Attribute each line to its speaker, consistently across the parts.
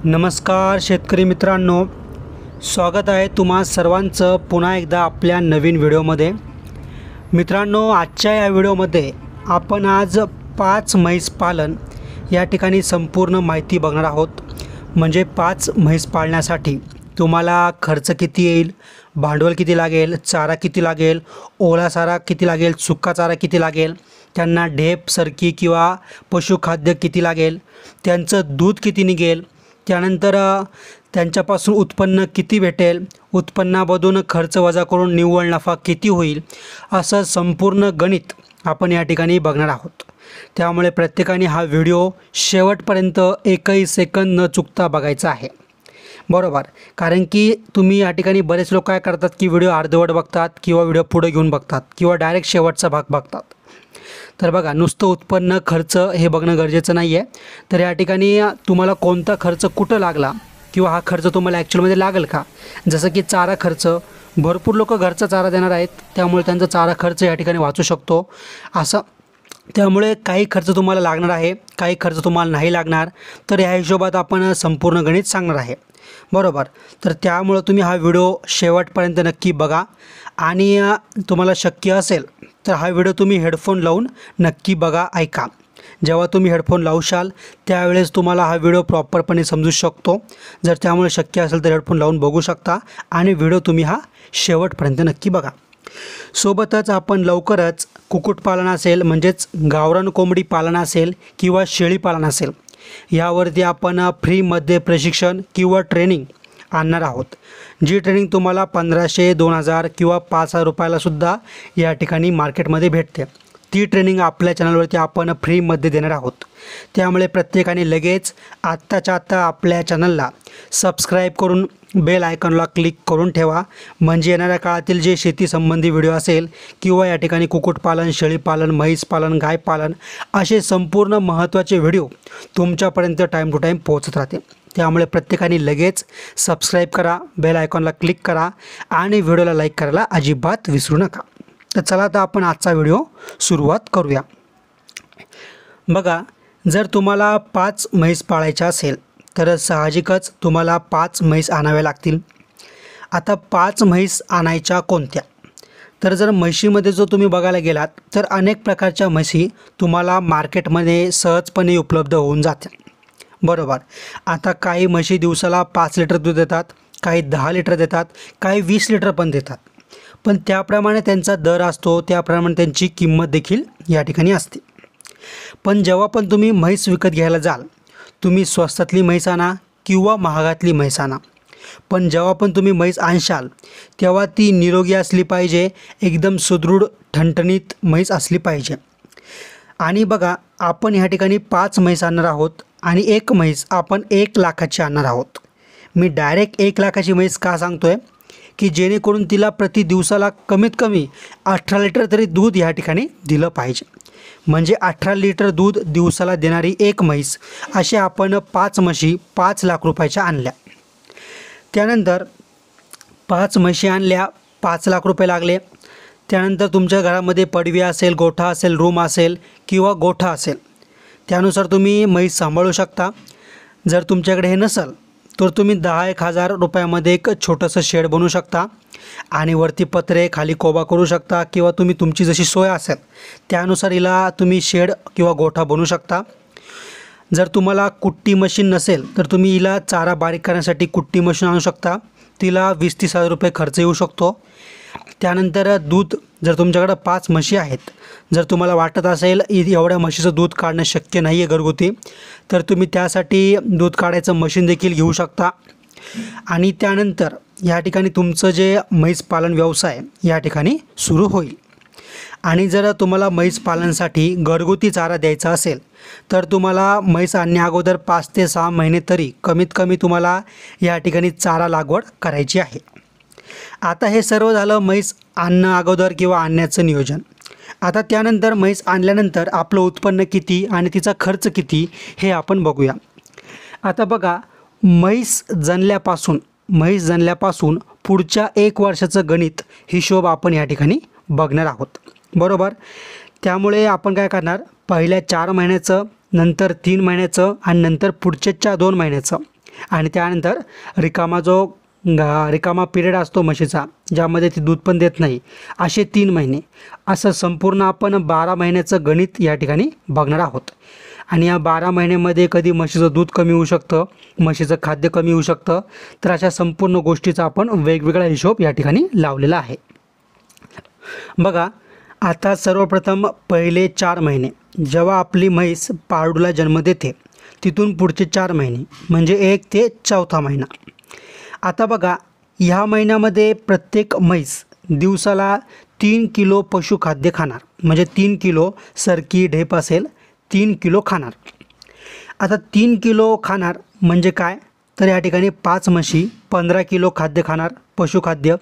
Speaker 1: नमस्कार शेतकरी मित्रांनो, स्वागत आहे तुम्हा सर्वांचं पुन्हा एकदा आपल्या नवीन व्हिडिओमध्ये। मित्रांनो, आजच्या या व्हिडिओमध्ये आपण आज 5 म्हैस पालन या ठिकाणी संपूर्ण माहिती बघणार आहोत। म्हणजे 5 म्हैस पाळण्यासाठी तुम्हाला खर्च किती येईल, भांडवल किती लागेल, चारा किती लागेल, ओला चारा किती लागेल, सुका चारा किती लागेल, त्यांना ढेप सरकी किंवा पशुखाद्य किती लागेल, त्यांचं दूध किती निघेल, त्यानंतर त्यांच्यापासून उत्पन्न किती भेटेल, उत्पन्नामधून खर्च वजा करून निव्वळ नफा किती होईल, असं संपूर्ण गणित आपण या ठिकाणी बघणार आहोत। त्यामुळे प्रत्येकाने हा व्हिडिओ शेवटपर्यंत एकही सेकंद न चुकता बघायचा आहे, बरोबर। कारण की तुम्ही या ठिकाणी बरेच लोक काय करतात की व्हिडिओ अर्धवट बघतात किंवा व्हिडिओ पुढे घेऊन बघतात किंवा डायरेक्ट शेवटचा भाग बघतात। तर बघा, नुसतं उत्पन्न खर्च हे बघणं गरजेचं नाही आहे। तर या ठिकाणी तुम्हाला कोणता खर्च कुठं लागला किंवा हा खर्च तुम्हाला ॲक्च्युअलमध्ये लागेल का, जसं की चारा खर्च, भरपूर लोक घरचा चारा देणार आहेत, त्यामुळे त्यांचा चारा खर्च या ठिकाणी वाचू शकतो असं। त्यामुळे काही खर्च तुम्हाला लागणार आहे, काही खर्च तुम्हाला नाही लागणार। तर ह्या हिशोबात आपण संपूर्ण गणित सांगणार आहे, बरोबर। तर त्यामुळे तुम्ही हा व्हिडिओ शेवटपर्यंत नक्की बघा आणि तुम्हाला शक्य असेल तर हा व्हिडिओ तुम्ही हेडफोन लावून नक्की बघा, ऐका। जेव्हा तुम्ही हेडफोन लावशाल त्यावेळेस तुम्हाला हा व्हिडिओ प्रॉपरपणे समजू शकतो। जर त्यामुळे शक्य असेल तर हेडफोन लावून बघू शकता आणि व्हिडिओ तुम्ही हा शेवटपर्यंत नक्की बघा। सोबतच आपण लवकरच कुक्कुटपालन असेल, म्हणजेच गावरान कोंबडी पालन असेल किंवा शेळी पालन असेल, यावरती आपण फ्रीमध्ये प्रशिक्षण किंवा ट्रेनिंग आणणार आहोत। जी ट्रेनिंग तुम्हाला 1500, 2000 किंवा 5000 रुपयालासुद्धा या ठिकाणी मार्केटमध्ये भेटते। ती ट्रेनिंग आपल्या चॅनलवरती आपण फ्रीमध्ये देणार आहोत। त्यामुळे प्रत्येकाने लगेच आत्ताच्या आत्ता आपल्या चॅनलला सबस्क्राईब करून बेल आयकॉनला क्लिक करून ठेवा। म्हणजे येणाऱ्या काळातील जे शेतीसंबंधी व्हिडिओ असेल किंवा या ठिकाणी कुक्कुटपालन, शेळीपालन, म्हैस पालन, गाय पालन असे संपूर्ण महत्त्वाचे व्हिडिओ तुमच्यापर्यंत टाईम टू टाईम पोहोचत राहते। त्यामुळे प्रत्येकाने लगेच सबस्क्राईब करा, बेल आयकॉनला क्लिक करा आणि व्हिडिओला लाईक करायला अजिबात विसरू नका। तर चला आता आपण आजचा व्हिडिओ सुरुवात करूया। बघा, जर तुम्हाला 5 म्हैस पाळायच्या असेल तर साहजिकच तुम्हाला 5 म्हैस आणाव्या लागतील। आता 5 म्हैस आणायच्या कोणत्या, तर जर म्हशीमध्ये जो तुम्ही बघायला गेलात तर अनेक प्रकारच्या म्हशी तुम्हाला मार्केटमध्ये सहजपणे उपलब्ध होऊन जातील, बरोबर। आता काही म्हशी दिवसाला 5 लिटर दूध देतात, काही 10 लिटर देतात, काही 20 लिटर पण देतात। पण त्याप्रमाणे त्यांचा दर असतो, त्याप्रमाणे त्यांची किंमत देखील या ठिकाणी असते। पण जेव्हा पण तुम्ही म्हैस विकत घ्यायला जाल, तुम्ही स्वस्तातली म्हैस आणा किंवा महागातली म्हैस आणा, पण जेव्हा पण तुम्ही म्हैस आणशाल तेव्हा ती निरोगी असली पाहिजे, एकदम सुदृढ ठणठणीत म्हैस असली पाहिजे। आणि बघा, आपण ह्या ठिकाणी 5 म्हैस आणणार आहोत आणि एक म्हैस आपण 1 लाखाची आणणार आहोत। मी डायरेक्ट 1 लाखाची म्हैस का सांगतोय की जेणेकरून तिला प्रति दिवसाला कमीत कमी 18 लिटर तरी दूध या ठिकाणी दिलं पाहिजे। म्हणजे 18 लिटर दूध दिवसाला देणारी एक म्हैस, असे आपण 5 म्हशी 5 लाख रुपयाच्या आणल्या। त्यानंतर 5 म्हशी आणल्या, 5 लाख रुपये लागले। त्यानंतर तुमच्या घरामध्ये पडवी असेल, गोठा असेल, रूम असेल किंवा गोठा असेल, त्यानुसार तुम्ही म्हैस सांभाळू शकता। जर तुमच्याकडे हे नसेल तर तुम्ही 10-1000 रुपयामध्ये एक छोटंसं शेड बनवू शकता आणि वरती पत्रे, खाली कोबा करू शकता किंवा तुम्ही तुमची जशी सोय असेल त्यानुसार हिला तुम्ही शेड किंवा गोठा बनवू शकता। जर तुम्हाला कुट्टी मशीन नसेल तर तुम्ही हिला चारा बारीक करण्यासाठी कुट्टी मशीन आणू शकता, तिला 20-30 हजार रुपये खर्च येऊ शकतो। त्यानंतर दूध, जर तुमच्याकडे 5 म्हशी आहेत, जर तुम्हाला वाटत असेल एवढ्या म्हशीचं दूध काढणं शक्य नाही आहे घरगुती, तर तुम्ही त्यासाठी दूध काढायचं मशीन देखील घेऊ शकता। आणि त्यानंतर या ठिकाणी तुमचं जे म्हैस पालन व्यवसाय या ठिकाणी सुरू होईल। आणि जर तुम्हाला म्हैस पालनासाठी घरगुती चारा द्यायचा असेल तर तुम्हाला म्हैस आणण्या अगोदर 5 ते 6 महिने तरी कमीत कमी तुम्हाला या ठिकाणी चारा लागवड करायची आहे। आता हे सर्व झालं म्हैस आणणं अगोदर किंवा आणण्याचं नियोजन। आता त्यानंतर म्हैस आणल्यानंतर आपलं उत्पन्न किती आणि तिचा खर्च किती हे आपण बघूया। आता बघा, म्हैस जणल्यापासून पुढच्या 1 वर्षाचं गणित हिशोब आपण या ठिकाणी बघणार आहोत, बरोबर। त्यामुळे आपण काय करणार, पहिल्या 4 महिन्याचं, नंतर 3 महिन्याचं आणि नंतर पुढच्या 2 महिन्याचं आणि त्यानंतर रिकामा पिरियड असतो म्हशीचा, ज्यामध्ये ती दूध पण देत नाही, असे 3 महिने. असं संपूर्ण आपण 12 महिन्याचं गणित या ठिकाणी बघणार आहोत. आणि या 12 महिन्यामध्ये कधी म्हशीचं दूध कमी होऊ शकतं, म्हशीचं खाद्य कमी होऊ शकतं. तर अशा संपूर्ण गोष्टीचा आपण वेगवेगळा हिशोब या ठिकाणी लावलेला आहे. बघा, आता सर्वप्रथम पहिले 4 महिने जेव्हा आपली म्हैस पारडूला जन्म देते, तिथून पुढचे 4 महिने म्हणजे 1 ते 4था महिना. आता बघा, ह्या महिन्यामध्ये प्रत्येक म्हैस दिवसाला 3 किलो पशुखाद्य खाणार, म्हणजे 3 किलो सरकी ढेप असेल, 3 किलो खाणार. आता 3 किलो खाणार म्हणजे काय, तर या ठिकाणी 5 म्हशी 15 किलो खाद्य खाणार पशुखाद्य.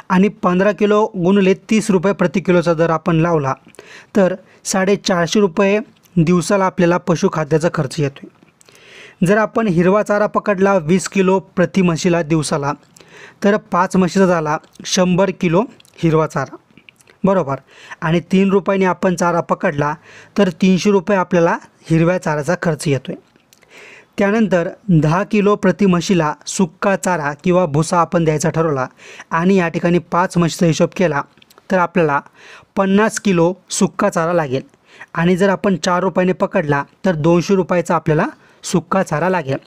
Speaker 1: आणि 15 किलो गुणले 30 रुपये प्रति किलोचा जर आपण लावला तर 450 रुपये दिवसाला आपल्याला पशुखाद्याचा खर्च येतो. जर आपण हिरवा चारा पकडला 20 किलो प्रति म्हशीला दिवसाला, तर 5 म्हशीचा झाला 100 किलो हिरवा चारा, बरोबर. आणि 3 रुपयाने आपण चारा पकडला तर 300 रुपये आपल्याला हिरव्या चाऱ्याचा खर्च येतो आहे. त्यानंतर 10 किलो प्रति म्हशीला सुक्का चारा किंवा भुसा आपण द्यायचा ठरवला आणि या ठिकाणी 5 म्हशीचा हिशोब केला तर आपल्याला 50 किलो सुक्का चारा लागेल. आणि जर आपण 4 रुपयाने पकडला तर 200 रुपयाचा आपल्याला सुक्का चारा लागेल.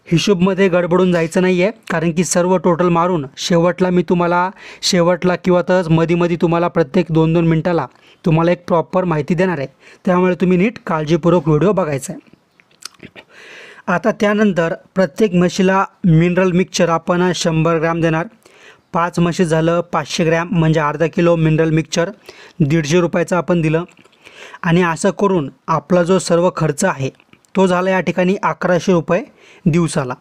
Speaker 1: हिशोबमध्ये गडबडून जायचं नाही आहे, कारण की सर्व टोटल मारून शेवटला किंवा तर मधी तुम्हाला प्रत्येक 2-2 मिनटाला तुम्हाला एक प्रॉपर माहिती देणार आहे. त्यामुळे तुम्ही नीट काळजीपूर्वक व्हिडिओ बघायचा आहे. आता त्यानंतर प्रत्येक म्हशीला मिनरल मिक्सचर आपण 100 ग्रॅम देणार. 5 म्हशी झालं 500 ग्रॅम म्हणजे अर्धा किलो मिनरल मिक्सचर 150 रुपयाचं आपण दिलं. आणि असं करून आपला जो सर्व खर्च आहे तो झाला या ठिकाणी 1100 रुपये दिवसाला,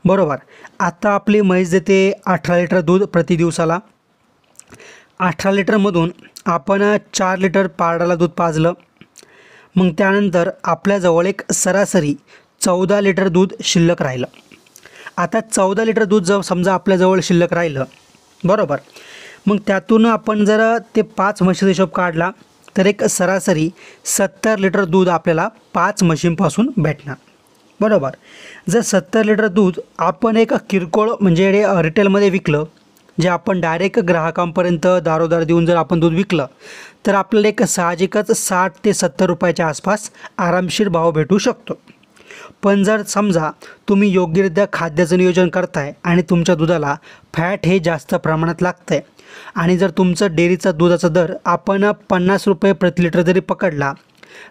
Speaker 1: बरोबर. आता आपली म्हैस देते 18 लिटर दूध प्रति दिवसाला. 18 लिटरमधून आपण 4 लिटर पारडाला दूध पाजलं. मग त्यानंतर आपल्याजवळ एक सरासरी 14 लिटर दूध शिल्लक राहिलं. आता 14 लिटर दूध जर समजा आपल्याजवळ शिल्लक राहिलं, बरोबर, मग त्यातून आपण जर ते 5 म्हशीचा हिशोब काढला तर एक सरासरी 70 लिटर दूध आपल्याला 5 म्हशींपासून भेटणार, बरोबर. जर 70 लिटर दूध आपण एक किरकोळ म्हणजे रिटेलमध्ये विकलं, जे आपण डायरेक्ट ग्राहकांपर्यंत दारोदार देऊन जर आपण दूध विकलं तर आपल्याला एक साहजिकच 60 ते 70 रुपयाच्या आसपास आरामशीर भाव भेटू शकतो. पण जर समजा तुम्ही योग्यरित्या खाद्याचं नियोजन करताय आणि तुमच्या दुधाला फॅट हे जास्त प्रमाणात लागतं आहे आणि जर तुमचं डेअरीचा दुधाचा दर आपण 50 रुपये प्रति लिटर जरी पकडला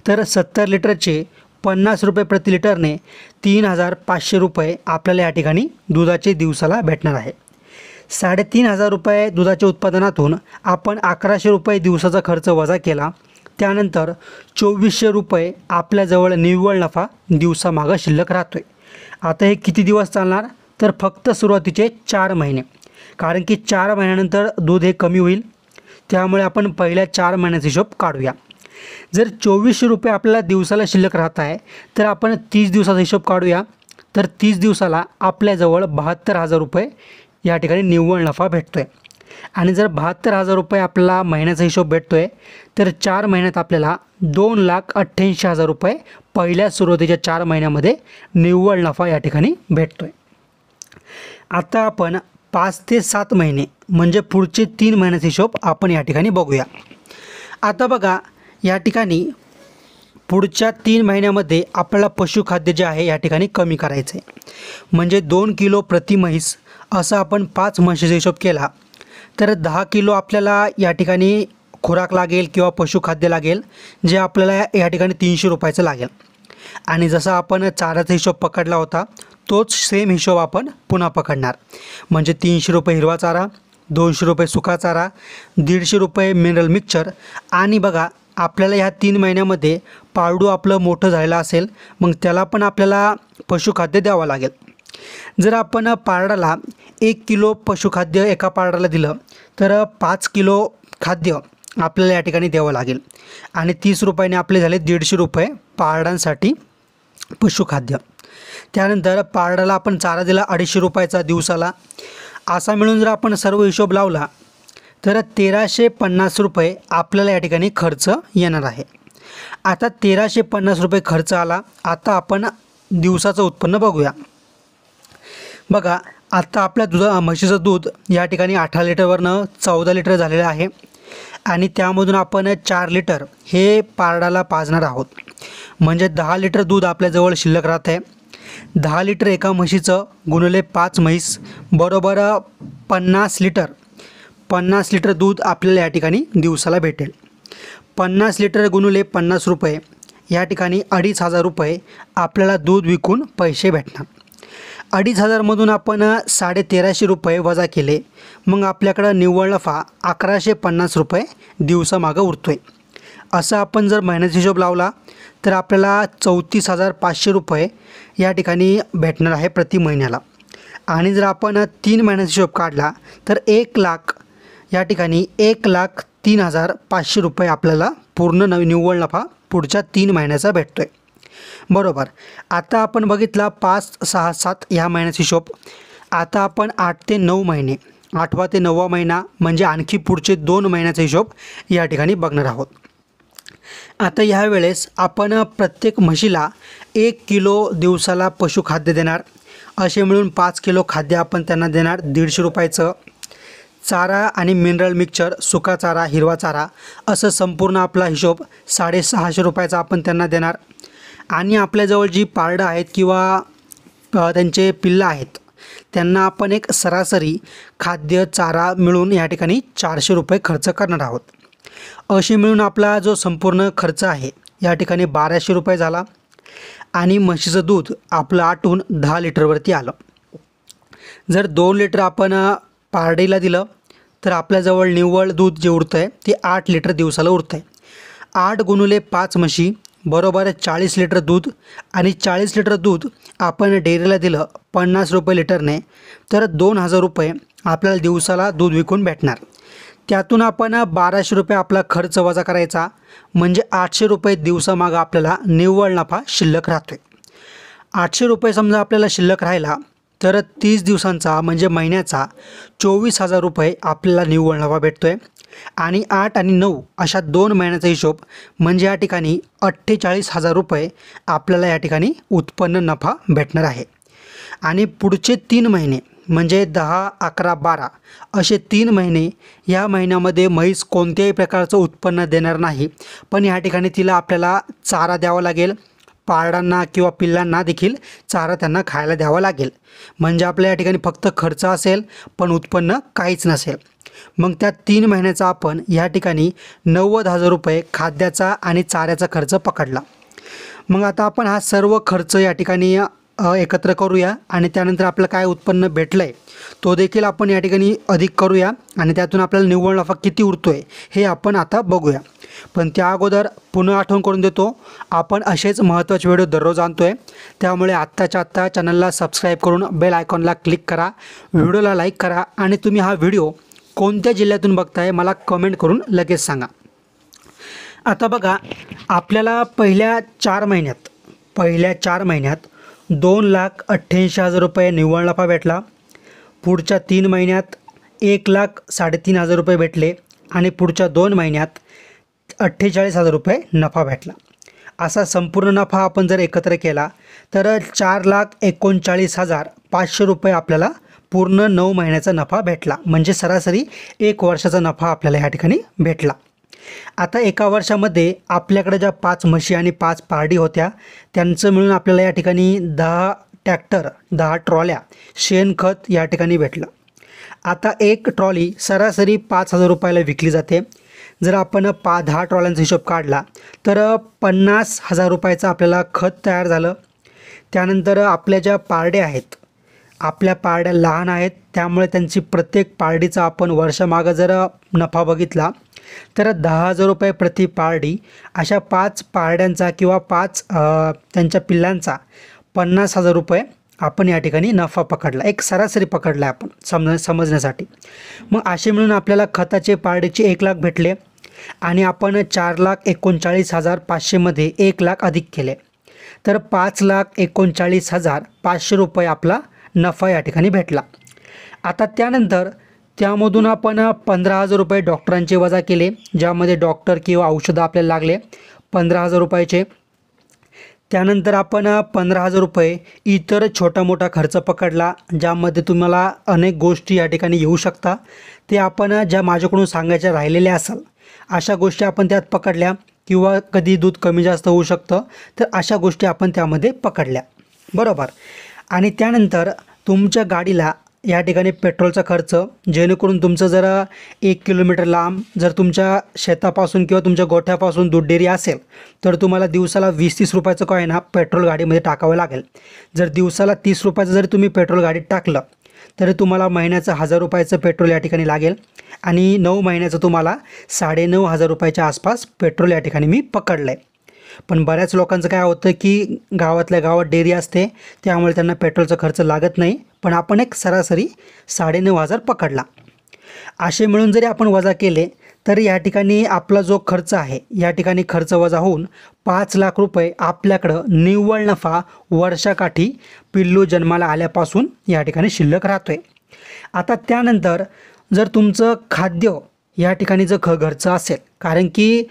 Speaker 1: तर 70 लिटरचे 50 रुपये प्रति लिटरने 3500 रुपये आपल्याला या ठिकाणी दुधाचे दिवसाला भेटणार आहे. 3500 रुपये दुधाच्या उत्पादनातून आपण 1100 रुपये दिवसाचा खर्च वजा केला, त्यानंतर 2400 रुपये आपल्याजवळ निव्वळ नफा दिवसामागं शिल्लक राहतो आहे. आता हे किती दिवस चालणार, तर फक्त सुरुवातीचे 4 महिने, कारण की 4 महिन्यानंतर दूध हे कमी होईल. त्यामुळे आपण पहिल्या 4 महिन्याचा हिशोब काढूया. जर 2400 रुपये आपल्याला दिवसाला शिल्लक राहत आहे तर आपण 30 दिवसाचा हिशोब काढूया. तर 30 दिवसाला आपल्याजवळ 72,000 रुपये या ठिकाणी निव्वळ नफा भेटतो आहे. आणि जर 72,000 रुपये आपल्याला महिन्याचा हिशोब भेटतो आहे तर 4 महिन्यात आपल्याला 2,88,000 रुपये पहिल्या सुरुवातीच्या 4 महिन्यामध्ये निव्वळ नफा या ठिकाणी भेटतो आहे. आता आपण 5 ते 7 महिने म्हणजे पुढचे 3 महिन्याचा हिशोब आपण या ठिकाणी बघूया. आता बघा, या ठिकाणी पुढच्या 3 महिन्यामध्ये आपल्याला पशुखाद्य जे आहे या ठिकाणी कमी करायचं आहे. म्हणजे 2 किलो प्रति म्हैस असं आपण 5 म्हशीचा हिशोब केला तर 10 किलो आपल्याला या ठिकाणी खुराक लागेल किंवा पशुखाद्य लागेल, जे आपल्याला या ठिकाणी 300 रुपयाचं लागेल. आणि जसं आपण चाऱ्याचा हिशोब पकडला होता तोच सेम हिशोब आपण पुन्हा पकडणार. म्हणजे 300 रुपये हिरवा चारा, 200 रुपये सुका चारा, 150 रुपये मिनरल मिक्सचर. आणि बघा, आपल्याला ह्या 3 महिन्यामध्ये पारडू आपलं मोठं झालेलं असेल, मग त्याला पण आपल्याला पशुखाद्य द्यावं लागेल. जर आपण पारडाला 1 किलो पशुखाद्य एका पारडाला दिलं तर 5 किलो खाद्य आपल्याला या ठिकाणी द्यावं लागेल. आणि 30 रुपयाने आपले झाले 150 रुपये पारडांसाठी पशुखाद्य. त्यानंतर पारडाला आपण चारा दिला 250 रुपयाचा दिवसाला. असा मिळून जर आपण सर्व हिशोब लावला तर 1350 रुपये आपल्याला या ठिकाणी खर्च येणार आहे. आता 1350 रुपये खर्च आला. आता आपण दिवसाचं उत्पन्न बघूया. बघा आत्ता आपल्या म्हशीचं दूध या ठिकाणी 18 लिटरवरनं 14 लिटर झालेलं आहे आणि त्यामधून आपण 4 लिटर हे पारडाला पाजणार आहोत. म्हणजे 10 लिटर दूध आपल्याजवळ शिल्लक राहत आहे. 10 लिटर एका म्हशीचं गुणिले 5 म्हैस बरोबर 50 लिटर दूध आपल्याला या ठिकाणी दिवसाला भेटेल. 50 लिटर गुणिले 50 रुपये या ठिकाणी 2,500 रुपये आपल्याला दूध विकून पैसे भेटणार. 2,500मधून आपण 1,350 रुपये वजा केले, मग आपल्याकडं निव्वळ नफा 1,150 रुपये दिवसामागं उरतो आहे. असं आपण जर महिन्याचा हिशोब लावला तर आपल्याला 34,500 रुपये या ठिकाणी भेटणार आहे प्रति महिन्याला. आणि जर आपण 3 महिन्याचा हिशोब काढला तर 1,00,000 या ठिकाणी 1,03,500 रुपये आपल्याला पूर्ण निव्वळ नफा पुढच्या 3 महिन्याचा भेटतो आहे. बरोबर. आता आपण बघितला 5, 6, 7 ह्या महिन्याचा हिशोब. आता आपण 8 ते 9 महिने, 8वा ते 9वा महिना म्हणजे आणखी पुढचे 2 महिन्याचा हिशोब या ठिकाणी बघणार आहोत. आता ह्या वेळेस आपण प्रत्येक म्हशीला 1 किलो दिवसाला पशुखाद्य देणार. असे मिळून 5 किलो खाद्य आपण त्यांना देणार 150 रुपयाचं. चारा आणि मिनरल मिक्सचर, सुका चारा, हिरवा चारा असं संपूर्ण आपला हिशोब 650 रुपयाचा आपण त्यांना देणार. आणि आपल्याजवळ जी पारडं आहेत किंवा त्यांचे पिल्लं आहेत त्यांना आपण एक सरासरी खाद्य चारा मिळून या ठिकाणी 400 रुपये खर्च करणार आहोत. अशी मिळून आपला जो संपूर्ण खर्च आहे या ठिकाणी 1,200 रुपये झाला. आणि म्हशीचं दूध आपलं आटून 10 लिटरवरती आलं. जर 2 लिटर आपण पारडीला दिलं तर आपल्याजवळ निव्वळ दूध जे उरतं आहे ते 8 लिटर दिवसाला उरतं आहे. 8 गुणिले 5 म्हशी बरोबर 40 लिटर दूध. आणि 40 लिटर दूध आपण डेअरीला दिलं 50 रुपये लिटरने तर 2,000 रुपये आपल्याला दिवसाला दूध विकून भेटणार. त्यातून आपण 1,200 रुपये आपला खर्च वजा करायचा म्हणजे 800 रुपये दिवसामागं आपल्याला निव्वळ नफा शिल्लक राहतो आहे. 800 रुपये समजा आपल्याला शिल्लक राहिला तर 30 दिवसांचा म्हणजे महिन्याचा 24,000 रुपये आपल्याला निव्वळ नफा भेटतो आहे. आणि 8 आणि 9 अशा 2 महिन्याचा हिशोब म्हणजे या ठिकाणी 48,000 रुपये आपल्याला या ठिकाणी उत्पन्न नफा भेटणार आहे. आणि पुढचे 3 महिने म्हणजे 10, 11, 12 असे 3 महिने, या महिन्यामध्ये म्हैस कोणत्याही प्रकारचं उत्पन्न देणार नाही. पण या ठिकाणी तिला आपल्याला चारा द्यावा लागेल. पारडांना किंवा पिल्लांना देखील चारा त्यांना खायला द्यावा लागेल. म्हणजे आपल्या या ठिकाणी फक्त खर्च असेल पण उत्पन्न काहीच नसेल. मग त्या 3 महिन्याचा आपण या ठिकाणी 90,000 रुपये खाद्याचा आणि चाऱ्याचा खर्च पकडला. मग आता आपण हा सर्व खर्च या ठिकाणी एकत्र करूया आणि त्यानंतर आपलं काय उत्पन्न भेटलं आहे तो देखील आपण या ठिकाणी अधिक करूया आणि त्यातून आपल्याला निव्वळ नफा किती उरतो आहे हे आपण आता बघूया. पण त्या अगोदर पुन्हा आठवण करून देतो, आपण असेच महत्त्वाचे व्हिडिओ दररोज आणतो आहे. त्यामुळे आत्ताच्या आत्ता चॅनलला सबस्क्राईब करून बेल आयकॉनला क्लिक करा, व्हिडिओला लाईक करा आणि तुम्ही हा व्हिडिओ कोणत्या जिल्ह्यातून बघताय मला कमेंट करून लगेच सांगा. आता बघा आपल्याला पहिल्या 4 महिन्यात 2,88,000 रुपये निव्वळ नफा भेटला. पुढच्या 3 महिन्यात 1,03,500 रुपये भेटले आणि पुढच्या 2 महिन्यात 48,000 रुपये नफा भेटला. असा संपूर्ण नफा आपण जर एकत्र केला तर 4,39,500 रुपये आपल्याला पूर्ण 9 महिन्याचा नफा भेटला. म्हणजे सरासरी 1 वर्षाचा नफा आपल्याला ह्या ठिकाणी भेटला. आता एका वर्षामध्ये आपल्याकडे ज्या 5 म्हशी आणि 5 पारडी होत्या त्यांचं मिळून आपल्याला या ठिकाणी 10 ट्रॅक्टर 10 ट्रॉल्या शेणखत या ठिकाणी भेटलं. आता एक ट्रॉली सरासरी 5,000 रुपयाला विकली जाते. जर आपण 10 ट्रॉल्यांचा हिशोब काढला तर 50,000 रुपयाचं आपल्याला खत तयार झालं. त्यानंतर आपल्या ज्या पारड्या आहेत, आपल्या पारड्या लहान आहेत त्यामुळे त्यांची प्रत्येक पारडीचा आपण वर्षामागं जर नफा बघितला तर 10,000 रुपये प्रति पारडी. अशा 5 पारड्यांचा किंवा 5 त्यांच्या पिल्लांचा 50,000 रुपये आपण या ठिकाणी नफा पकडला. एक सरासरी पकडला आपण समजण्यासाठी. मग असे मिळून आपल्याला खताचे पारडीचे 1,00,000 भेटले आणि आपण 4,39,500 मध्ये 1,00,000 अधिक केले तर 5,39,500 रुपये आपला नफा या ठिकाणी भेटला. आता त्यानंतर त्यामधून आपण 15,000 रुपये डॉक्टरांचे वजा केले, ज्यामध्ये डॉक्टर किंवा औषधं आपल्याला लागले 15,000 रुपयाचे. त्यानंतर आपण 15,000 रुपये इतर छोटा मोठा खर्च पकडला, ज्यामध्ये तुम्हाला अनेक गोष्टी या ठिकाणी येऊ शकता. ते आपण ज्या माझ्याकडून सांगायच्या राहिलेल्या असेल अशा गोष्टी आपण त्यात पकडल्या, किंवा कधी दूध कमी जास्त होऊ शकतं, तर अशा गोष्टी आपण त्यामध्ये पकडल्या, बरोबर. आणि त्यानंतर तुमच्या गाडीला या ठिकाणी पेट्रोलचा खर्च, जेणेकरून तुमचं जर 1 किलोमीटर लांब जर तुमच्या शेतापासून किंवा तुमच्या गोठ्यापासून दूध डेअरी असेल, तर तुम्हाला दिवसाला 20-30 रुपयाचं काय ना पेट्रोल गाडीमध्ये टाकावं लागेल. जर दिवसाला 30 रुपयाचं जरी तुम्ही पेट्रोल गाडीत टाकलं, तरी तुम्हाला महिन्याचं 1000 रुपयाचं पेट्रोल या ठिकाणी लागेल. आणि 9 महिन्याचं तुम्हाला 9,500 रुपयाच्या आसपास पेट्रोल या ठिकाणी मी पकडलं आहे. पण बऱ्याच लोकांचं काय होतं की गावातल्या गावात डेअरी असते, त्यामुळे त्यांना पेट्रोलचा खर्च लागत नाही. पण आपण एक सरासरी 9,500 पकडला. असे मिळून जरी आपण वजा केले, तर या ठिकाणी आपला जो खर्च आहे, या ठिकाणी खर्च वजा होऊन 5 लाख रुपये आपल्याकडं निव्वळ नफा वर्षाकाठी पिल्लू जन्माला आल्यापासून या ठिकाणी शिल्लक राहतो आहे. आता त्यानंतर जर तुमचं खाद्य या ठिकाणी जर घरचं असेल, कारण की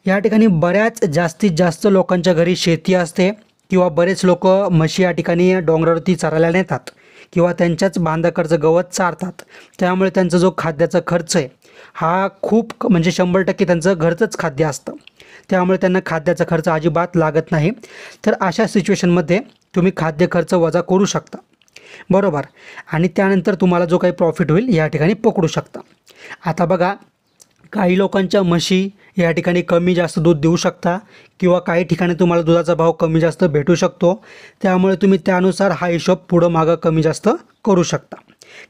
Speaker 1: या ठिकाणी बऱ्याच जास्तीत जास्त लोकांच्या घरी शेती असते, किंवा बरेच लोक म्हशी या ठिकाणी डोंगरावरती चरायला नेतात, किंवा त्यांच्याच बांधाकडचं गवत चारतात. त्यामुळे त्यांचा जो खाद्याचा खर्च आहे हा खूप म्हणजे 100% त्यांचं घरचंच खाद्य असतं. त्यामुळे त्यांना खाद्याचा खर्च अजिबात लागत नाही. तर अशा सिच्युएशनमध्ये तुम्ही खाद्य खर्च वजा करू शकता, बरोबर. आणि त्यानंतर तुम्हाला जो काही प्रॉफिट होईल या ठिकाणी पकडू शकता. आता बघा, काही लोकांच्या म्हशी या ठिकाणी कमी जास्त दूध देऊ शकता, किंवा काही ठिकाणी तुम्हाला दुधाचा भाव कमी जास्त भेटू शकतो. त्यामुळे तुम्ही त्यानुसार हा हिशोब पुढं मागं कमी जास्त करू शकता.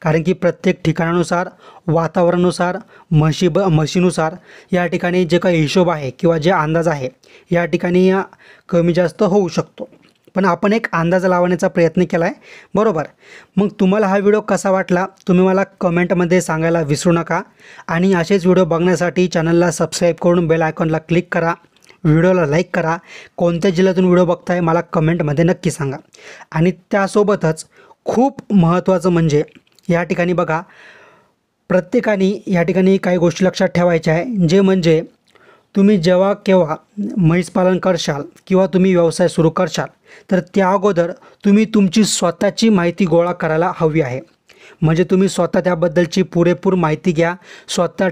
Speaker 1: कारण की प्रत्येक ठिकाणानुसार, वातावरणानुसार, म्हशीनुसार या ठिकाणी जे काही हिशोब आहे किंवा जे अंदाज आहे या ठिकाणी कमी जास्त होऊ शकतो. पण आपण एक अंदाज लावण्याचा प्रयत्न केला आहे, बरोबर. मग तुम्हाला हा व्हिडिओ कसा वाटला तुम्ही मला कमेंटमध्ये सांगायला विसरू नका. आणि असेच व्हिडिओ बघण्यासाठी चॅनलला सबस्क्राईब करून बेल आयकॉनला क्लिक करा, व्हिडिओला लाईक करा. कोणत्या जिल्ह्यातून व्हिडिओ बघताय मला कमेंटमध्ये नक्की सांगा. आणि त्यासोबतच खूप महत्त्वाचं म्हणजे या ठिकाणी बघा, प्रत्येकाने या ठिकाणी काही गोष्टी लक्षात ठेवायच्या आहे, जे म्हणजे तुम्ही जेव्हा केव्हा म्हैस पालन करशाल किंवा तुम्ही व्यवसाय सुरू करशाल, तर त्या अगोदर तुम्ही तुमची स्वतःची माहिती गोळा करायला हवी आहे. म्हणजे तुम्ही स्वतः त्याबद्दलची पुरेपूर माहिती घ्या, स्वतः